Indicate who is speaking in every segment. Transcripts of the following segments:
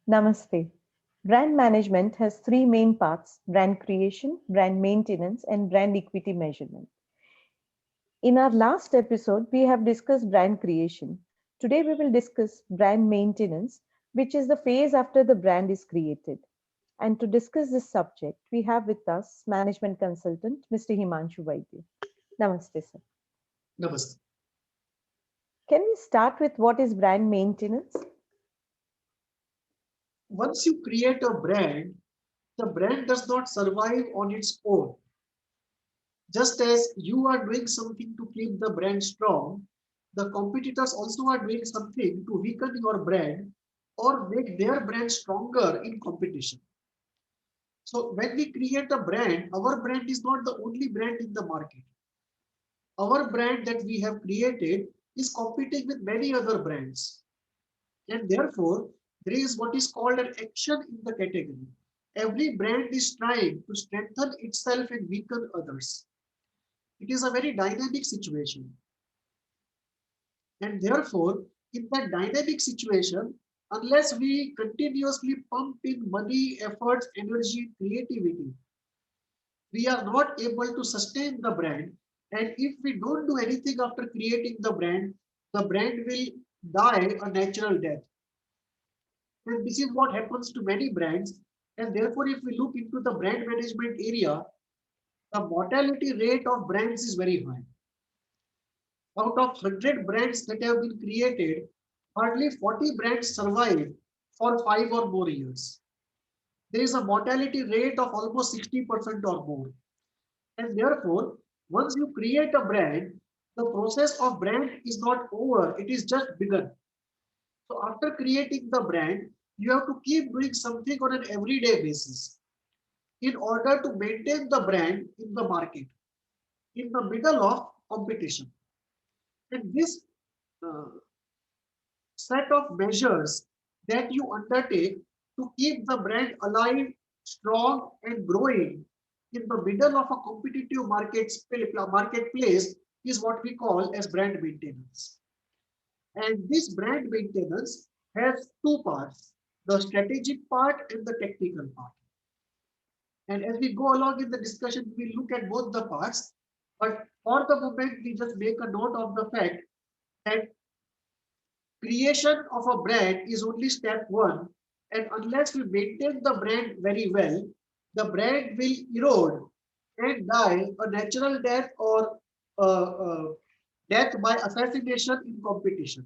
Speaker 1: Namaste. Brand management has three main parts: brand creation, brand maintenance, and brand equity measurement. In our last episode, we have discussed brand creation. Today, we will discuss brand maintenance, which is the phase after the brand is created. And to discuss this subject, we have with us management consultant Mr. Himanshu Vaidya. Namaste, sir.
Speaker 2: Namaste.
Speaker 1: Can we start with what is brand maintenance?
Speaker 2: Once you create a brand, the brand does not survive on its own. Just as you are doing something to keep the brand strong, the competitors also are doing something to weaken your brand or make their brand stronger in competition. So when we create a brand, our brand is not the only brand in the market. Our brand that we have created is competing with many other brands. And therefore, there is what is called an action in the category. Every brand is trying to strengthen itself and weaken others. It is a very dynamic situation. And therefore, in that dynamic situation, unless we continuously pump in money, efforts, energy, creativity, we are not able to sustain the brand. And if we don't do anything after creating the brand will die a natural death. And this is what happens to many brands. And therefore, if we look into the brand management area, the mortality rate of brands is very high. Out of 100 brands that have been created, hardly 40 brands survive for 5 or more years. There is a mortality rate of almost 60% or more. And therefore, once you create a brand, the process of brand is not over, it is just begun. So after creating the brand, you have to keep doing something on an everyday basis in order to maintain the brand in the market, in the middle of competition. And this uh, set of measures that you undertake to keep the brand alive, strong, and growing in the middle of a competitive marketplace is what we call as brand maintenance. And this brand maintenance has two parts, the strategic part and the technical part. And as we go along in the discussion, we look at both the parts. But for the moment, we just make a note of the fact that creation of a brand is only step one. And unless we maintain the brand very well, the brand will erode and die a natural death or death by assassination in competition.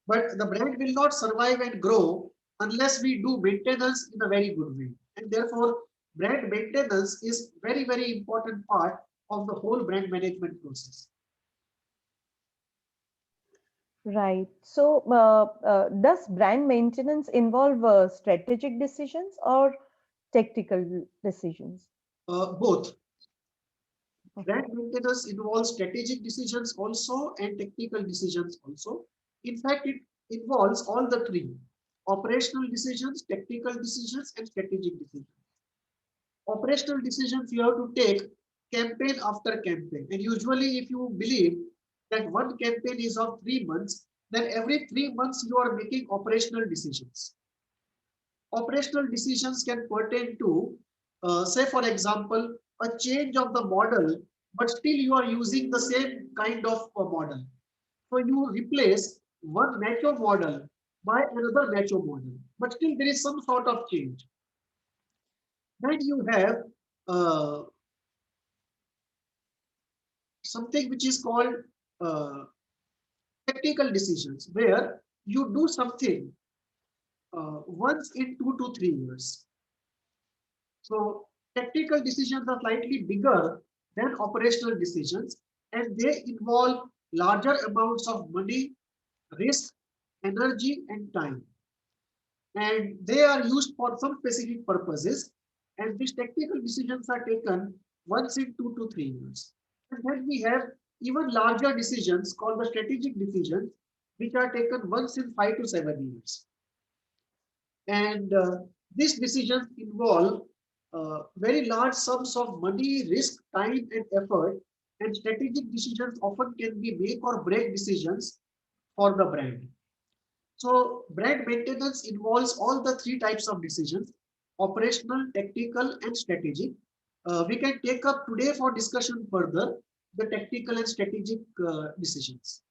Speaker 2: But the brand will not survive and grow unless we do maintenance in a very good way. And therefore, brand maintenance is very, very important part of the whole brand management process.
Speaker 1: Right. So, does brand maintenance involve strategic decisions or tactical decisions?
Speaker 2: Both
Speaker 1: Okay.
Speaker 2: brand maintenance involves strategic decisions also and technical decisions also. In fact, it involves all the three: operational decisions, technical decisions, and strategic decisions. Operational decisions you have to take campaign after campaign. And usually, if you believe that one campaign is of 3 months, then every 3 months you are making operational decisions. Operational decisions can pertain to, say, for example, a change of the model, but still you are using the same kind of model. So you replace one macho model by another macho model, but still there is some sort of change. Then you have uh, something which is called uh, tactical decisions, where you do something once in 2 to 3 years. So tactical decisions are slightly bigger than operational decisions, and they involve larger amounts of money, risk, energy, and time. And they are used for some specific purposes. And these technical decisions are taken once in 2 to 3 years. And then we have even larger decisions called the strategic decisions, which are taken once in 5 to 7 years. And these decisions involve very large sums of money, risk, time, and effort. And strategic decisions often can be make or break decisions for the brand. So brand maintenance involves all the three types of decisions: operational, tactical, and strategic. We can take up today for discussion further the tactical and strategic decisions.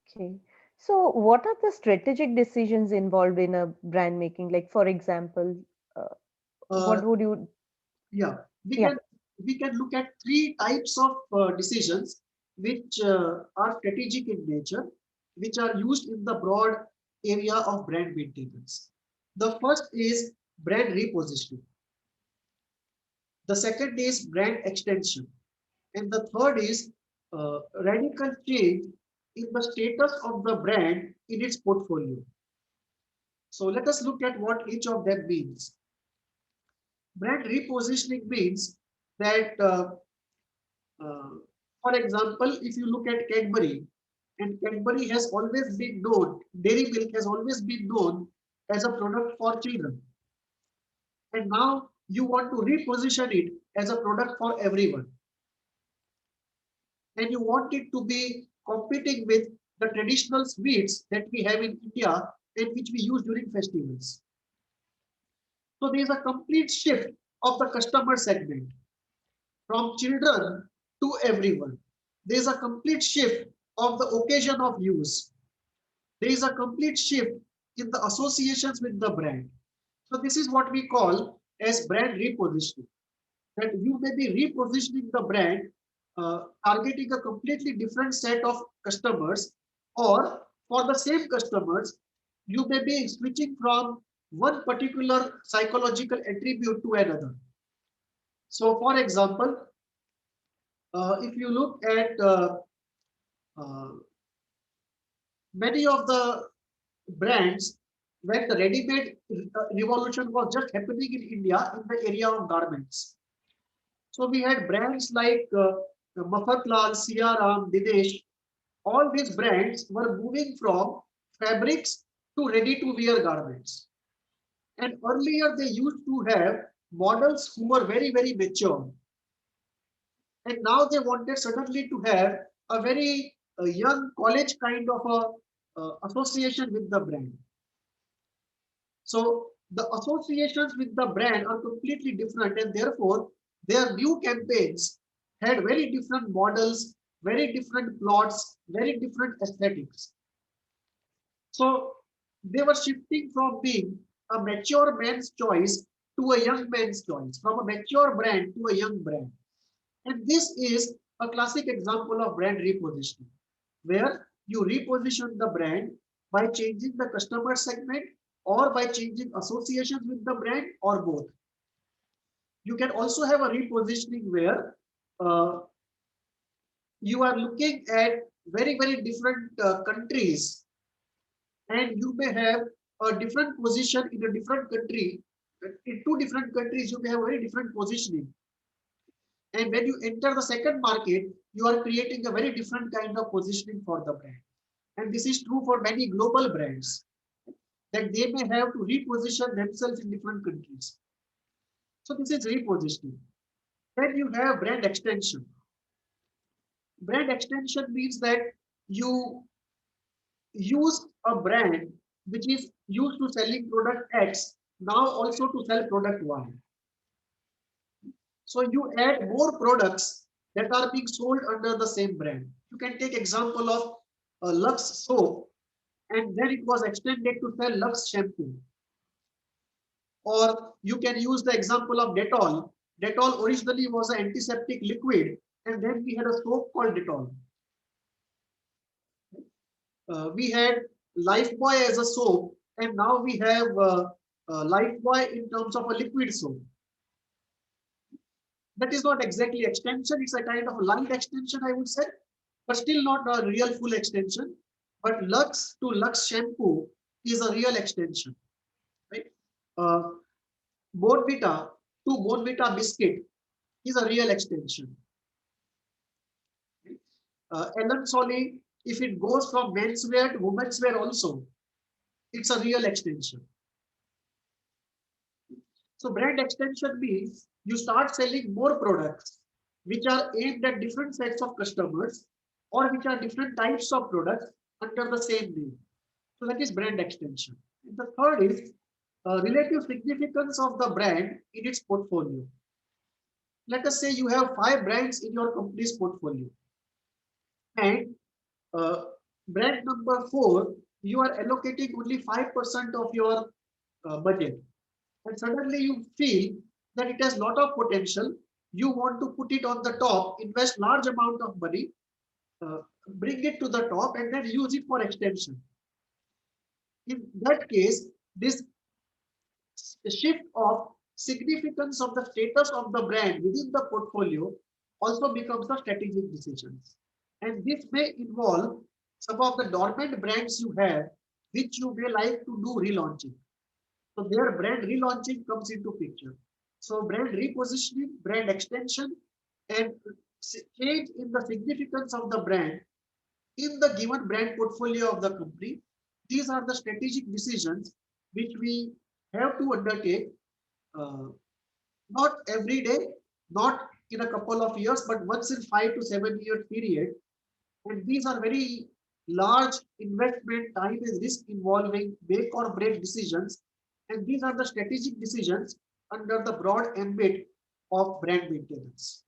Speaker 1: Okay. So what are the strategic decisions involved in a brand making? Like, for example, uh,
Speaker 2: Uh,
Speaker 1: what would you,
Speaker 2: yeah, we
Speaker 1: yeah,
Speaker 2: can we can look at three types of decisions which are strategic in nature, which are used in the broad area of brand maintenance. The first is brand repositioning. The second is brand extension. And the third is radical change in the status of the brand in its portfolio. So let us look at what each of them means. Brand repositioning means that, uh, for example, if you look at Cadbury, and Cadbury has always been known, dairy milk has always been known as a product for children. And now you want to reposition it as a product for everyone. And you want it to be competing with the traditional sweets that we have in India and which we use during festivals. So there is a complete shift of the customer segment from children to everyone. There is a complete shift of the occasion of use. There is a complete shift in the associations with the brand. So this is what we call as brand repositioning. That you may be repositioning the brand, targeting a completely different set of customers, or for the same customers, you may be switching from one particular psychological attribute to another. So, for example, if you look at uh, many of the brands, when the ready-made revolution was just happening in India in the area of garments. So we had brands like Mafatlal, Siaram, Dinesh. All these brands were moving from fabrics to ready-to-wear garments. And earlier they used to have models who were very, very mature. And now they wanted suddenly to have a very young college kind of a association with the brand. So the associations with the brand are completely different, and therefore their new campaigns had very different models, very different plots, very different aesthetics. So they were shifting from being a mature man's choice to a young man's choice, from a mature brand to a young brand. And this is a classic example of brand repositioning, where you reposition the brand by changing the customer segment or by changing associations with the brand or both. You can also have a repositioning where uh, you are looking at very, very different countries, and you may have a different position in a different country. In two different countries, you may have very different positioning. And when you enter the second market, you are creating a very different kind of positioning for the brand. And this is true for many global brands, that they may have to reposition themselves in different countries. So this is repositioning. Then you have brand extension. Brand extension means that you use a brand which is used to selling product X now also to sell product Y. So you add more products that are being sold under the same brand. You can take example of Lux soap, and then it was extended to sell Lux shampoo. Or you can use the example of Dettol. Dettol originally was an antiseptic liquid, and then we had a soap called Dettol. We had Lifebuoy as a soap, and now we have Lifebuoy in terms of a liquid soap. That is not exactly extension, it's a kind of a light extension, I would say, but still not a real full extension. But Lux to Lux shampoo is a real extension, right? Uh, Bonvita to Bonvita biscuit is a real extension. Ellen Solly, if it goes from menswear to women's wear also, it's a real extension. So brand extension means you start selling more products which are aimed at different sets of customers or which are different types of products under the same name. So that is brand extension. And the third is relative significance of the brand in its portfolio. Let us say you have 5 brands in your company's portfolio, and uh, brand number 4, you are allocating only 5% of your budget, and suddenly you feel that it has lot of potential. You want to put it on the top, invest large amount of money, uh, bring it to the top, and then use it for extension. In that case, this shift of significance of the status of the brand within the portfolio also becomes a strategic decision. And this may involve some of the dormant brands you have, which you may like to do relaunching. So their brand relaunching comes into picture. So brand repositioning, brand extension, and change in the significance of the brand in the given brand portfolio of the company. These are the strategic decisions which we have to undertake, uh, not every day, not in a couple of years, but once in 5 to 7 year period. And these are very large investment, time and risk involving make or break decisions. And these are the strategic decisions under the broad ambit of brand maintenance.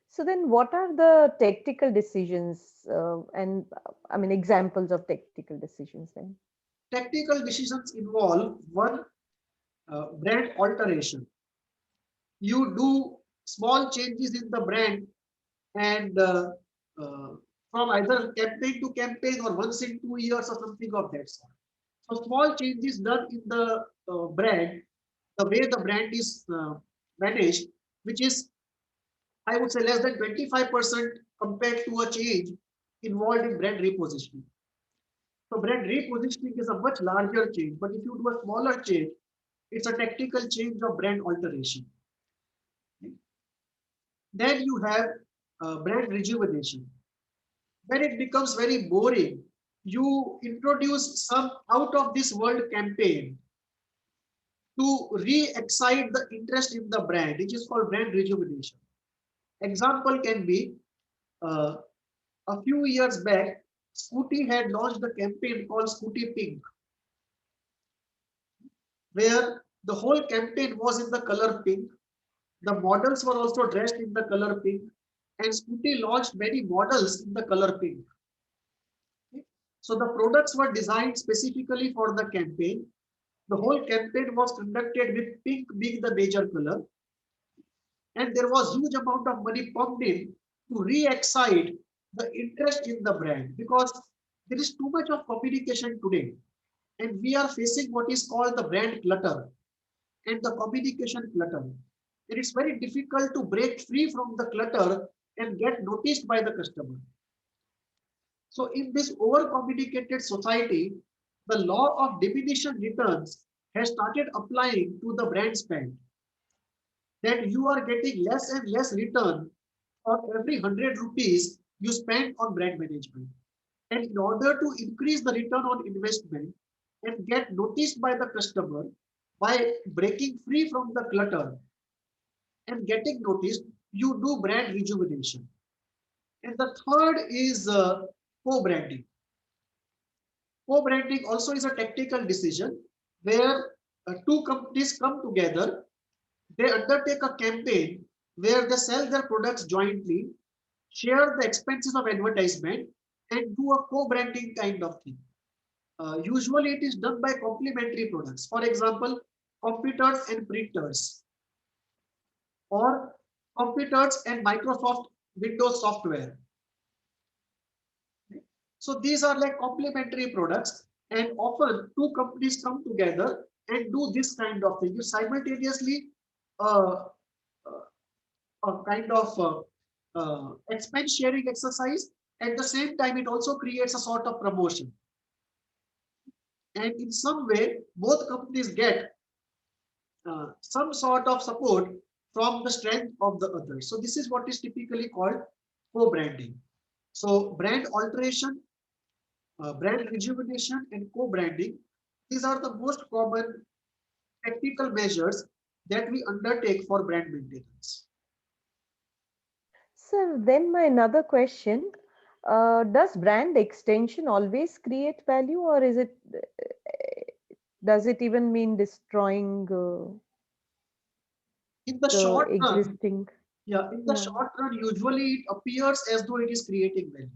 Speaker 1: So then what are the tactical decisions and I mean examples of tactical decisions then?
Speaker 2: Tactical decisions involve one, brand alteration. You do small changes in the brand, and uh, from either campaign to campaign or once in 2 years or something of that sort. So small changes done in the brand, the way the brand is managed, which is, I would say, less than 25% compared to a change involved in brand repositioning. So brand repositioning is a much larger change, but if you do a smaller change, it's a tactical change of brand alteration. Then you have brand rejuvenation. When it becomes very boring, you introduce some out of this world campaign to re-excite the interest in the brand, which is called brand rejuvenation. Example can be, uh, a few years back, Scooty had launched a campaign called Scooty Pink, where the whole campaign was in the color pink. The models were also dressed in the color pink, and Scooty launched many models in the color pink. So the products were designed specifically for the campaign. The whole campaign was conducted with pink being the major color, and there was huge amount of money pumped in to re-excite the interest in the brand, because there is too much of communication today, and we are facing what is called the brand clutter and the communication clutter. It is very difficult to break free from the clutter and get noticed by the customer. So in this over-communicated society, the law of diminishing returns has started applying to the brand spend. That you are getting less and less return for every 100 rupees you spend on brand management. And in order to increase the return on investment and get noticed by the customer by breaking free from the clutter and getting noticed, you do brand rejuvenation. And the third is co-branding. Co-branding also is a tactical decision where two companies come together, they undertake a campaign where they sell their products jointly, share the expenses of advertisement, and do a co-branding kind of thing. Usually it is done by complementary products. For example, computers and printers, or computers and Microsoft Windows software. So these are like complementary products, and often two companies come together and do this kind of thing. You simultaneously uh, a kind of expense sharing exercise. At the same time, it also creates a sort of promotion. And in some way, both companies get some sort of support from the strength of the other. So this is what is typically called co-branding. So brand alteration, brand rejuvenation, and co-branding, these are the most common tactical measures that we undertake for brand maintenance.
Speaker 1: So then my another question, Does brand extension always create value, or is it does it even mean destroying
Speaker 2: In the
Speaker 1: the
Speaker 2: short run,
Speaker 1: existing?
Speaker 2: yeah, in the
Speaker 1: Yeah.
Speaker 2: short run, usually it appears as though it is creating value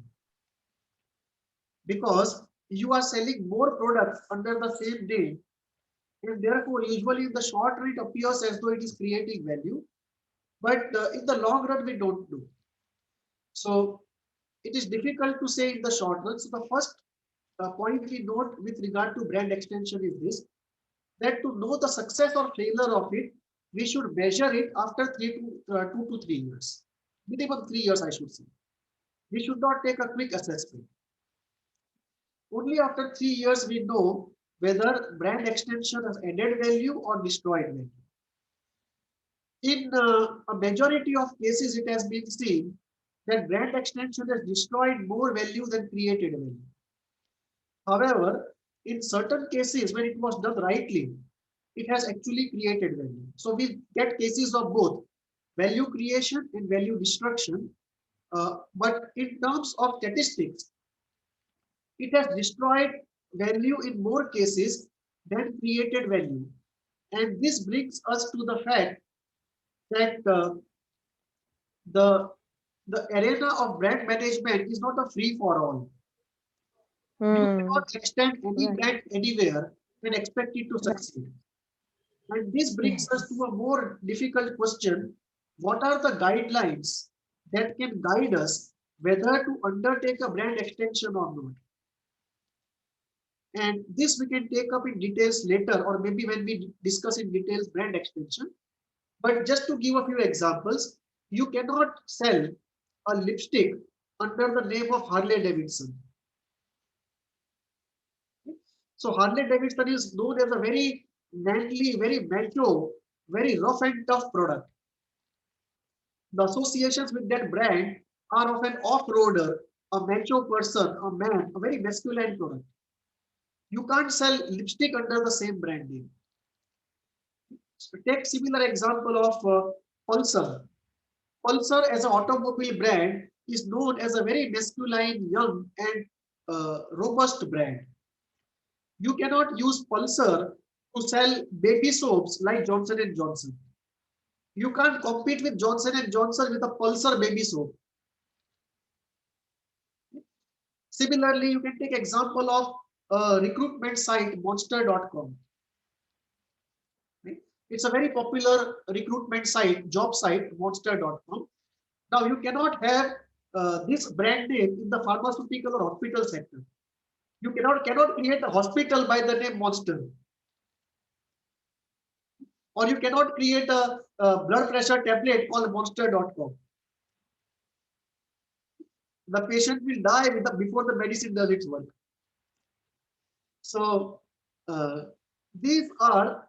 Speaker 2: because you are selling more products under the same name, and therefore, usually in the short run, it appears as though it is creating value. But in the long run, we don't do. So it is difficult to say in the short run. So the first point we note with regard to brand extension is this, that to know the success or failure of it, we should measure it after 2 to 3 years. Minimum 3 years, I should say. We should not take a quick assessment. Only after 3 years we know whether brand extension has added value or destroyed value. In a majority of cases, it has been seen that brand extension has destroyed more value than created value. However, in certain cases, when it was done rightly, it has actually created value. So we get cases of both value creation and value destruction. But in terms of statistics, it has destroyed value in more cases than created value. And this brings us to the fact that the the arena of brand management is not a free for all. You
Speaker 1: Hmm.
Speaker 2: cannot extend any
Speaker 1: Right.
Speaker 2: brand anywhere and expect it to
Speaker 1: Right.
Speaker 2: succeed. And this brings us to
Speaker 1: Yes.
Speaker 2: a more difficult question. What are the guidelines that can guide us whether to undertake a brand extension or not? And this we can take up in details later, or maybe when we discuss in details brand extension. But just to give a few examples, you cannot sell a lipstick under the name of Harley Davidson. So Harley Davidson is known as a very manly, very macho, very rough and tough product. The associations with that brand are of an off-roader, a macho person, a man, a very masculine product. You can't sell lipstick under the same brand name. So take similar example of Pulsar. Pulsar as an automobile brand is known as a very masculine, young and robust brand. You cannot use Pulsar to sell baby soaps like Johnson and Johnson. You can't compete with Johnson and Johnson with a Pulsar baby soap. Similarly, you can take example of recruitment site monster.com. Right? It's a very popular recruitment site, job site, monster.com. Now you cannot have this brand name in the pharmaceutical or hospital sector. You cannot create a hospital by the name Monster, or you cannot create a blood pressure tablet called monster.com. The patient will die before the medicine does its work. So uh, these are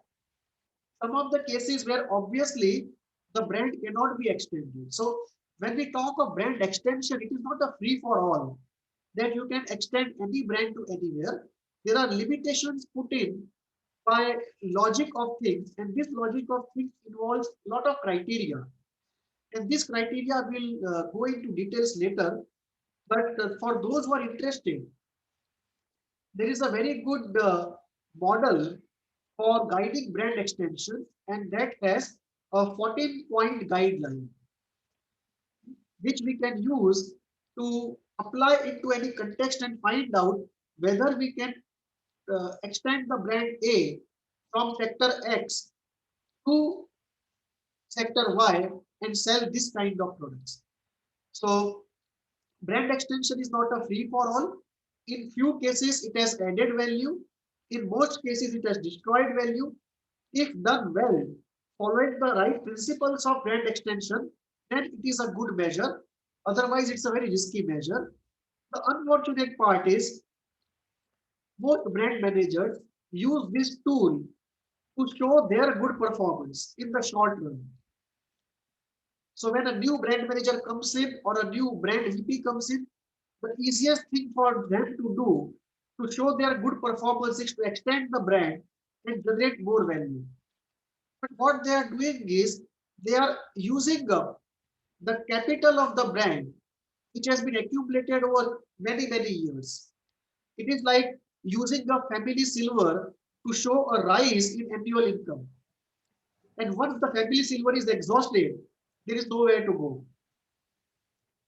Speaker 2: some of the cases where obviously the brand cannot be extended. So when we talk of brand extension, it is not a free for all that you can extend any brand to anywhere. There are limitations put in by logic of things, and this logic of things involves a lot of criteria. And this criteria will go into details later. But for those who are interested, there is a very good model for guiding brand extensions, and that has a 14-point guideline, which we can use to apply into any context and find out whether we can extend the brand A from sector X to sector Y and sell this kind of products. So brand extension is not a free for all. In few cases, it has added value. In most cases, it has destroyed value. If done well, following the right principles of brand extension, then it is a good measure. Otherwise, it's a very risky measure. The unfortunate part is most brand managers use this tool to show their good performance in the short run. So when a new brand manager comes in or a new brand VP comes in, the easiest thing for them to do to show their good performance is to extend the brand and generate more value. But what they are doing is they are using up the capital of the brand which has been accumulated over many, many years. It is like using a family silver to show a rise in annual income. And once the family silver is exhausted, there is nowhere to go.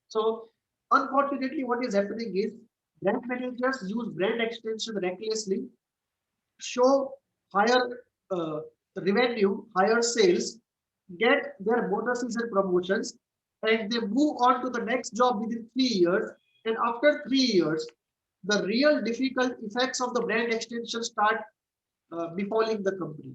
Speaker 2: So, unfortunately, what is happening is brand managers use brand extension recklessly, show higher revenue, higher sales, get their bonuses and promotions, and they move on to the next job within 3 years. And after 3 years, the real difficult effects of the brand extension start befalling the company.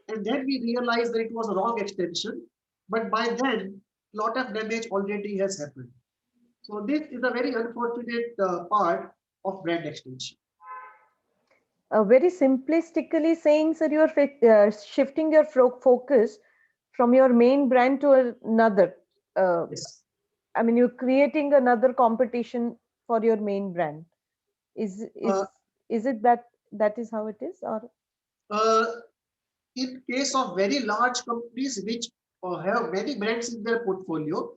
Speaker 2: And then we realize that it was a wrong extension, but by then, a lot of damage already has happened. So this is a very unfortunate part of brand extension.
Speaker 1: Very simplistically saying, sir, you're shifting your focus from your main brand to another.
Speaker 2: Yes.
Speaker 1: I mean, you're creating another competition for your main brand. Is
Speaker 2: Uh,
Speaker 1: is it that is how it is, or?
Speaker 2: uh, in case of very large companies which have many brands in their portfolio,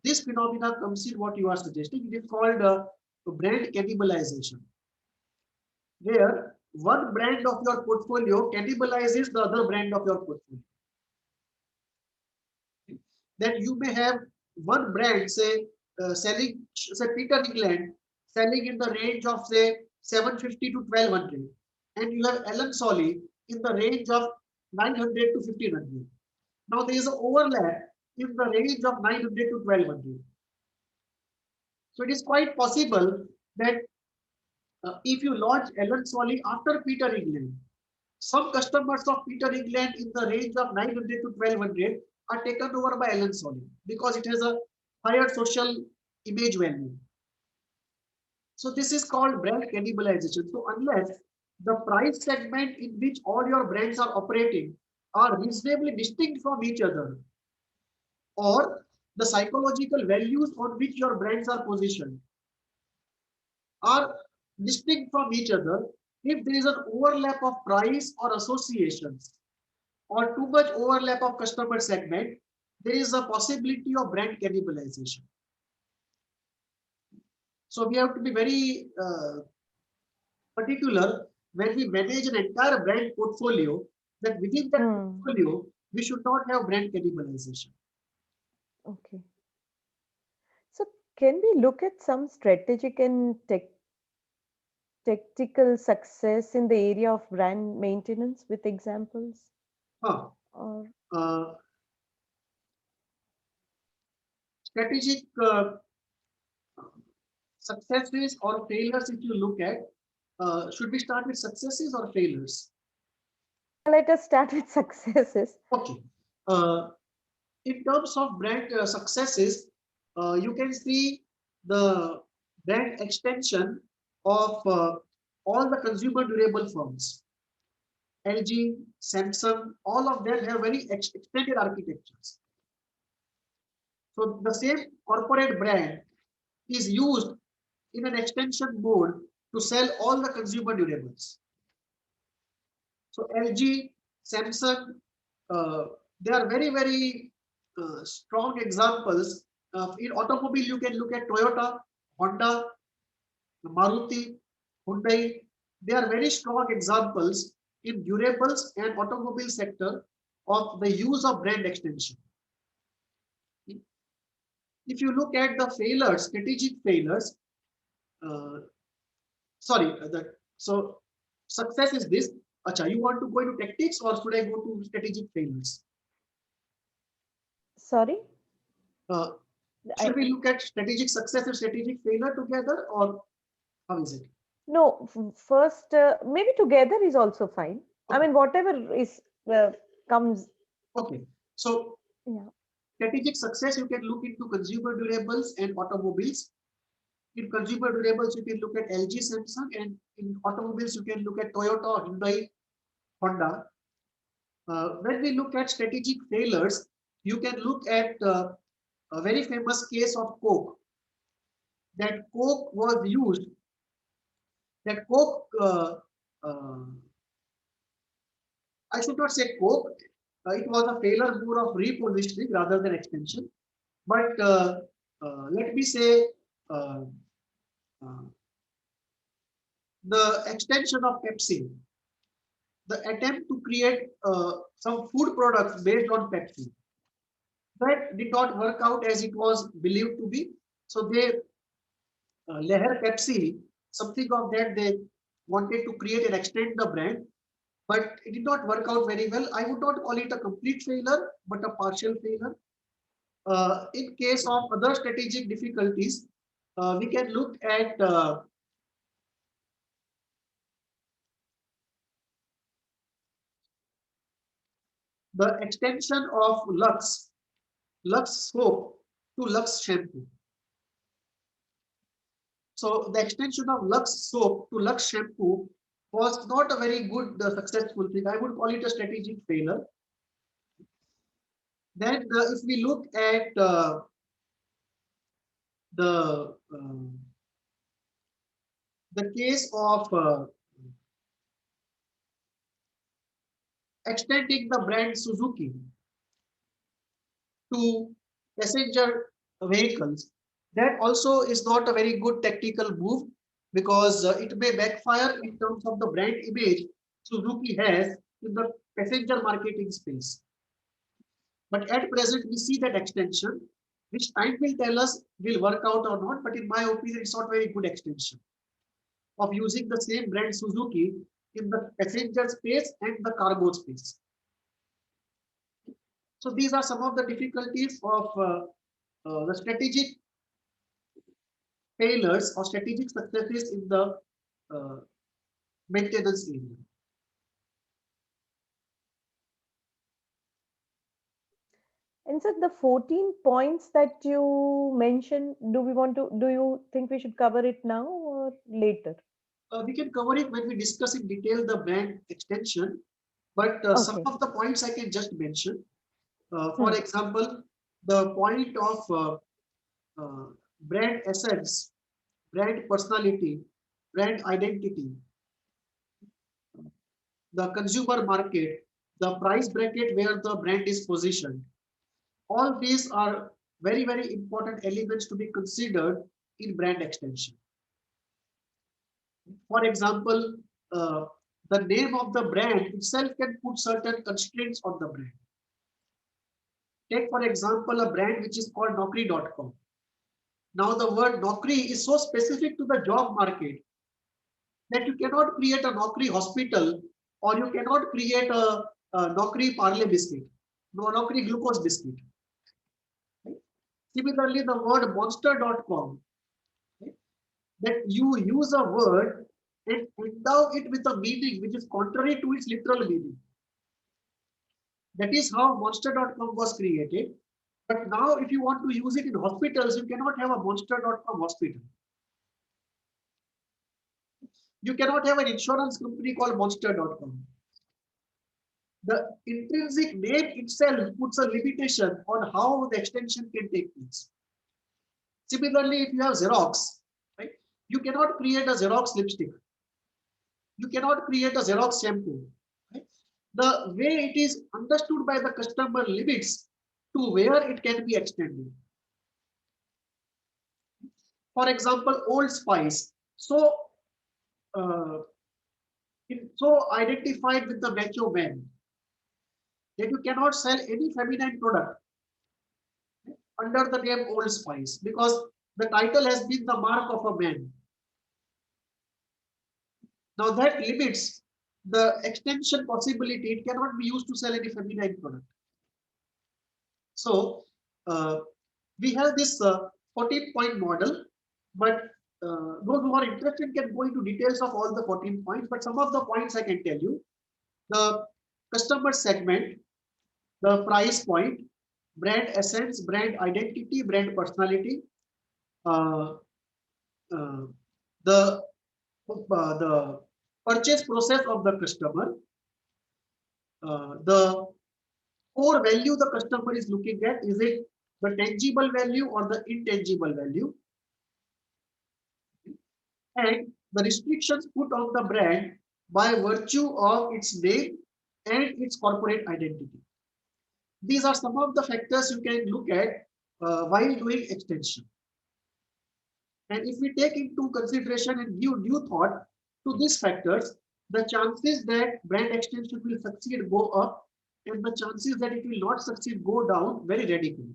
Speaker 2: this phenomena comes in what you are suggesting. It is called brand cannibalization, where one brand of your portfolio cannibalizes the other brand of your portfolio. That you may have one brand, say, selling, say, Peter England, selling in the range of, say, 750 to 1200, and you have Ellen Solly in the range of 900 to 1500. Now there is an overlap in the range of 900 to 1200. So it is quite possible that if you launch Ellen Solly after Peter England, some customers of Peter England in the range of 900 to 1200 are taken over by Ellen Solly because it has a higher social image value. So this is called brand cannibalization. So unless the price segment in which all your brands are operating are reasonably distinct from each other, or the psychological values on which your brands are positioned are distinct from each other, if there is an overlap of price or associations, or too much overlap of customer segment, there is a possibility of brand cannibalization. So we have to be very particular when we manage an entire brand portfolio, that within that portfolio, we should not have brand cannibalization.
Speaker 1: Okay. So can we look at some strategic and tactical success in the area of brand maintenance with examples?
Speaker 2: Huh.
Speaker 1: Or
Speaker 2: Strategic successes or failures, if you look at, should we start with successes or failures?
Speaker 1: let us start with successes.
Speaker 2: Okay. In terms of brand successes, you can see the brand extension of all the consumer durable firms. LG, Samsung, all of them have very extended architectures. So the same corporate brand is used in an extension mode to sell all the consumer durables. So LG, Samsung, uh, they are very, very strong examples. In automobile, you can look at Toyota, Honda, Maruti, Hyundai. They are very strong examples in durables and automobile sector of the use of brand extension. If you look at the failures, strategic failures, uh, sorry, so success is this. Acha, you want to go into tactics or should I go to strategic failures?
Speaker 1: Sorry?
Speaker 2: Uh, should we look at strategic success and strategic failure together, or how is it?
Speaker 1: No, first, maybe together is also fine. I
Speaker 2: Okay.
Speaker 1: mean, whatever is comes.
Speaker 2: Okay. So
Speaker 1: Yeah.
Speaker 2: strategic success, you can look into consumer durables and automobiles. In consumer durables, you can look at LG, Samsung, and in automobiles, you can look at Toyota, Hyundai, Honda. When we look at strategic failures, you can look at a very famous case of Coke. That Coke was used, that Coke, I should not say Coke, it was a failure more of repositioning rather than extension. But let me say, uh, uh, the extension of Pepsi, the attempt to create some food products based on Pepsi, that did not work out as it was believed to be. So they Leher Pepsi, something of that they wanted to create and extend the brand, but it did not work out very well. I would not call it a complete failure, but a partial failure. In case of other strategic difficulties, we can look at the extension of Lux soap to Lux shampoo. So the extension of Lux soap to Lux shampoo was not a very good successful thing. I would call it a strategic failure. Then if we look at the the case of extending the brand Suzuki to passenger vehicles, that also is not a very good tactical move because it may backfire in terms of the brand image Suzuki has in the passenger marketing space. But at present, we see that extension, which time will tell us will work out or not. But in my opinion, it's not very good extension of using the same brand Suzuki in the passenger space and the cargo space. So these are some of the difficulties of the strategic failures or strategic successes in the uh, maintenance area.
Speaker 1: And so the 14 points that you mentioned, do you think we should cover it now or later?
Speaker 2: We can cover it when we discuss in detail the brand extension, but some
Speaker 1: Okay.
Speaker 2: of the points I can just mention. For
Speaker 1: Hmm.
Speaker 2: example, the point of uh, brand essence, brand personality, brand identity, the consumer market, the price bracket where the brand is positioned. All these are very, very important elements to be considered in brand extension. For example, uh, the name of the brand itself can put certain constraints on the brand. Take, for example, a brand which is called Naukri.com. Now, the word Naukri is so specific to the job market that you cannot create a Naukri hospital or you cannot create a Naukri Parle biscuit, no Naukri glucose biscuit. Right? Similarly, the word monster.com, right? That you use a word and endow it with a meaning which is contrary to its literal meaning. That is how monster.com was created. But now, if you want to use it in hospitals, you cannot have a monster.com hospital. You cannot have an insurance company called monster.com. The intrinsic name itself puts a limitation on how the extension can take place. Similarly, if you have Xerox, right, you cannot create a Xerox lipstick. You cannot create a Xerox shampoo. Right? The way it is understood by the customer limits to where it can be extended. For example, Old Spice. Uh, so identified with the macho man that you cannot sell any feminine product under the name Old Spice because the title has been the mark of a man. Now that limits the extension possibility. It cannot be used to sell any feminine product. So we have this 14-point model, but those who are interested can go into details of all the 14 points. But some of the points I can tell you: the customer segment, the price point, brand essence, brand identity, brand personality, uh, uh, the purchase process of the customer, the core value the customer is looking at, is it the tangible value or the intangible value, and the restrictions put on the brand by virtue of its name and its corporate identity. These are some of the factors you can look at while doing extension. And if we take into consideration and give due thought to these factors, the chances that brand extension will succeed go up, and the chances that it will not succeed go down very radically.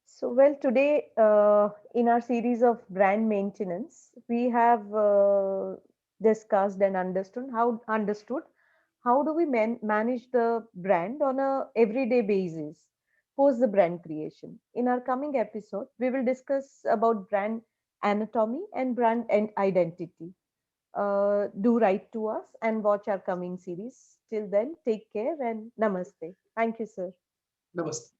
Speaker 1: So, well, today in our series of brand maintenance, we have discussed and understood how do we manage the brand on a everyday basis post the brand creation. In our coming episode, we will discuss about brand anatomy and brand and identity. Do write to us and watch our coming series. Till then, take care and namaste. Thank you, sir.
Speaker 2: Namaste.